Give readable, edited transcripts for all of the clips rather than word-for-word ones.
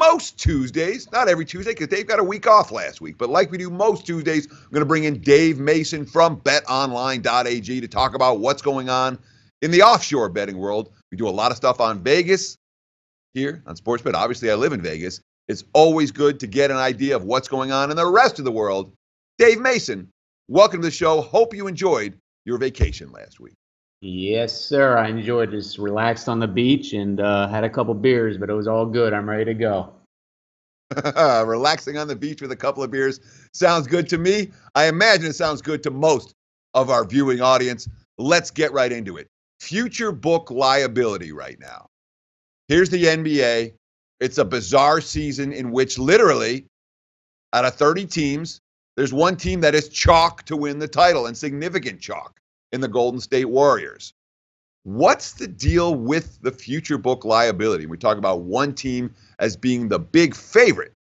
most Tuesdays, not every Tuesday because Dave got a week off last week, but like we do most Tuesdays, I'm going to bring in Dave Mason from betonline.ag to talk about what's going on in the offshore betting world. We do a lot of stuff on Vegas here on Sportsbet. Obviously, I live in Vegas. It's always good to get an idea of what's going on in the rest of the world. Dave Mason, welcome to the show. Hope you enjoyed your vacation last week. Yes, sir. I enjoyed just relaxed on the beach and had a couple beers, but it was all good. I'm ready to go. Relaxing on the beach with a couple of beers sounds good to me. I imagine it sounds good to most of our viewing audience. Let's get right into it. Future book liability right now. Here's the NBA. It's a bizarre season in which literally out of 30 teams, there's one team that is chalk to win the title, and significant chalk, in the Golden State Warriors. What's the deal with the future book liability? We talk about one team as being the big favorite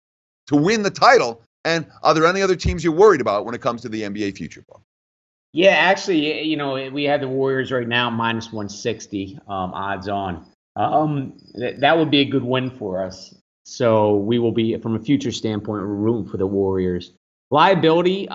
to win the title. And are there any other teams you're worried about when it comes to the NBA future book? Yeah, actually, we have the Warriors right now minus 160 odds on. That would be a good win for us. So we will be, from a future standpoint, we're rooting for the Warriors. Liability,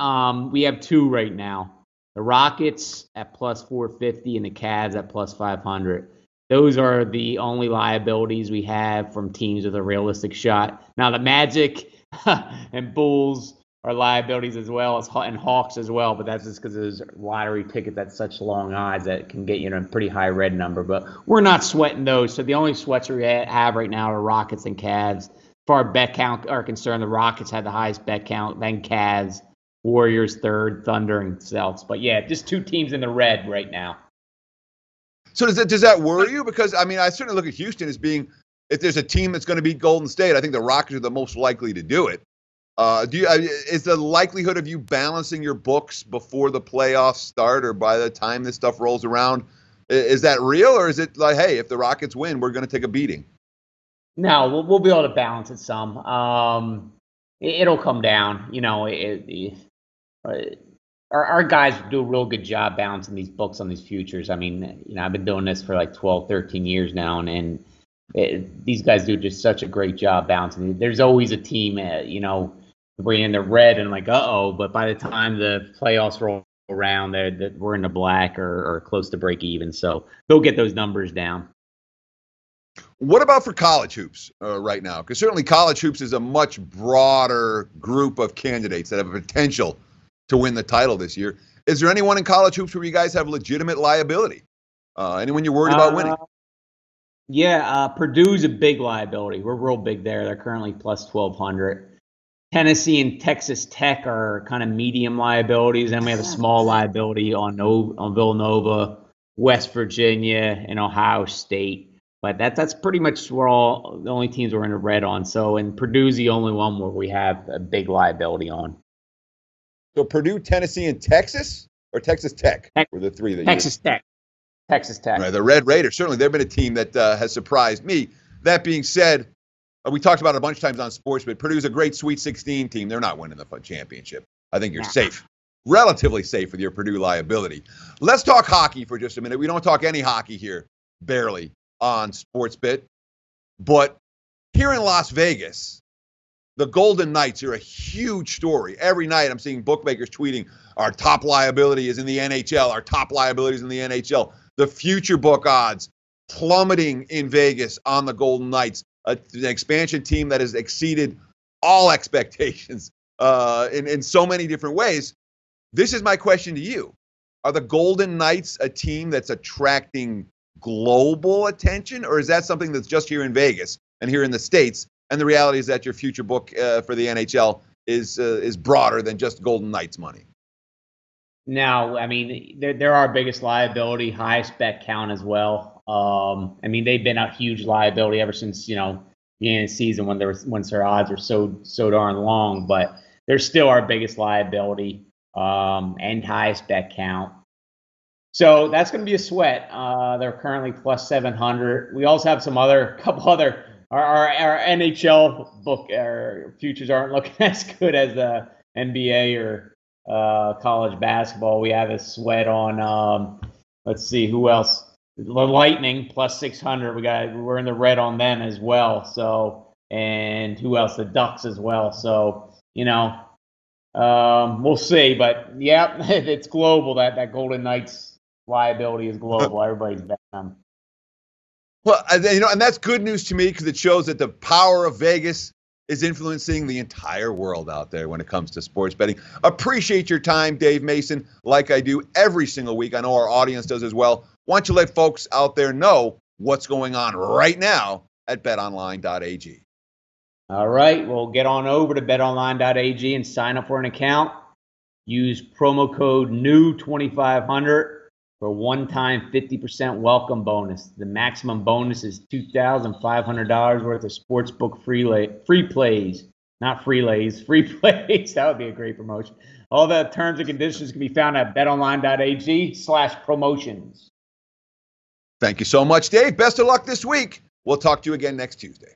we have two right now. The Rockets at plus 450 and the Cavs at plus 500. Those are the only liabilities we have from teams with a realistic shot. Now, the Magic and Bulls are liabilities as well, and Hawks as well, but that's just because there's lottery tickets at such long odds that can get you a pretty high red number. But we're not sweating those. So the only sweats we have right now are Rockets and Cavs. As far as bet count are concerned, the Rockets had the highest bet count, then Cavs. Warriors third, Thunder, and Celtics. But yeah, just two teams in the red right now. So does that worry you? Because, I mean, I certainly look at Houston as being, if there's a team that's going to beat Golden State, I think the Rockets are the most likely to do it. Is the likelihood of you balancing your books before the playoffs start or by the time this stuff rolls around, is that real? Or is it like, hey, if the Rockets win, we're going to take a beating? No, we'll be able to balance it some. It'll come down. Our guys do a real good job balancing these books on these futures. I mean, I've been doing this for like 12, 13 years now, and these guys do just such a great job balancing. There's always a team, we're in the red, and I'm like, but by the time the playoffs roll around, we're in the black or close to break even. So they'll get those numbers down. What about for college hoops right now? Because certainly college hoops is a much broader group of candidates that have a potential to win the title this year. Is there anyone in college hoops where you guys have legitimate liability? Anyone you're worried about winning? Yeah, Purdue's a big liability. We're real big there. They're currently plus 1,200. Tennessee and Texas Tech are kind of medium liabilities. And we have a small liability on Villanova, West Virginia, and Ohio State. But that's pretty much the only teams we're in the red on. So, and Purdue's the only one where we have a big liability on. So Purdue, Tennessee, and Texas, or Texas Tech were the three that Texas Tech. Texas Tech. Right, the Red Raiders. Certainly, they've been a team that has surprised me. That being said, we talked about it a bunch of times on sports, but Purdue's a great Sweet 16 team. They're not winning the championship. I think you're safe, relatively safe with your Purdue liability. Let's talk hockey for just a minute. We don't talk any hockey here, barely, on Sportsbet. But here in Las Vegas, the Golden Knights are a huge story. Every night I'm seeing bookmakers tweeting, our top liability is in the NHL. Our top liability is in the NHL. The future book odds plummeting in Vegas on the Golden Knights, an expansion team that has exceeded all expectations in so many different ways. This is my question to you. Are the Golden Knights a team that's attracting global attention, or is that something that's just here in Vegas and here in the States? And the reality is that your future book for the NHL is broader than just Golden Knights money. No, I mean, they're our biggest liability, highest bet count as well. I mean, they've been a huge liability ever since, the end of the season once their odds were so darn long, but they're still our biggest liability and highest bet count. So that's going to be a sweat. They're currently plus 700. We also have couple other, our NHL book, our futures aren't looking as good as the NBA or college basketball. We have a sweat on, let's see, who else? The Lightning plus 600. We're in the red on them as well. So and who else? The Ducks as well. So, we'll see. But, yeah, it's global. That Golden Knights liability is global. Everybody's betting them. Well, and that's good news to me because it shows that the power of Vegas is influencing the entire world out there when it comes to sports betting. Appreciate your time, Dave Mason, like I do every single week. I know our audience does as well. Why don't you let folks out there know what's going on right now at betonline.ag? All right. Well, get on over to betonline.ag and sign up for an account. Use promo code NEW2500 for a one-time 50% welcome bonus. The maximum bonus is $2,500 worth of sportsbook free plays. Not free lays, free plays. That would be a great promotion. All the terms and conditions can be found at betonline.ag/promotions. Thank you so much, Dave. Best of luck this week. We'll talk to you again next Tuesday.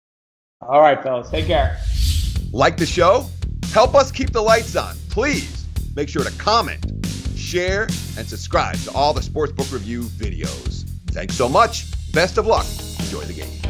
All right, fellas. Take care. Like the show? Help us keep the lights on. Please make sure to comment, share, and subscribe to all the Sportsbook Review videos. Thanks so much. Best of luck. Enjoy the game.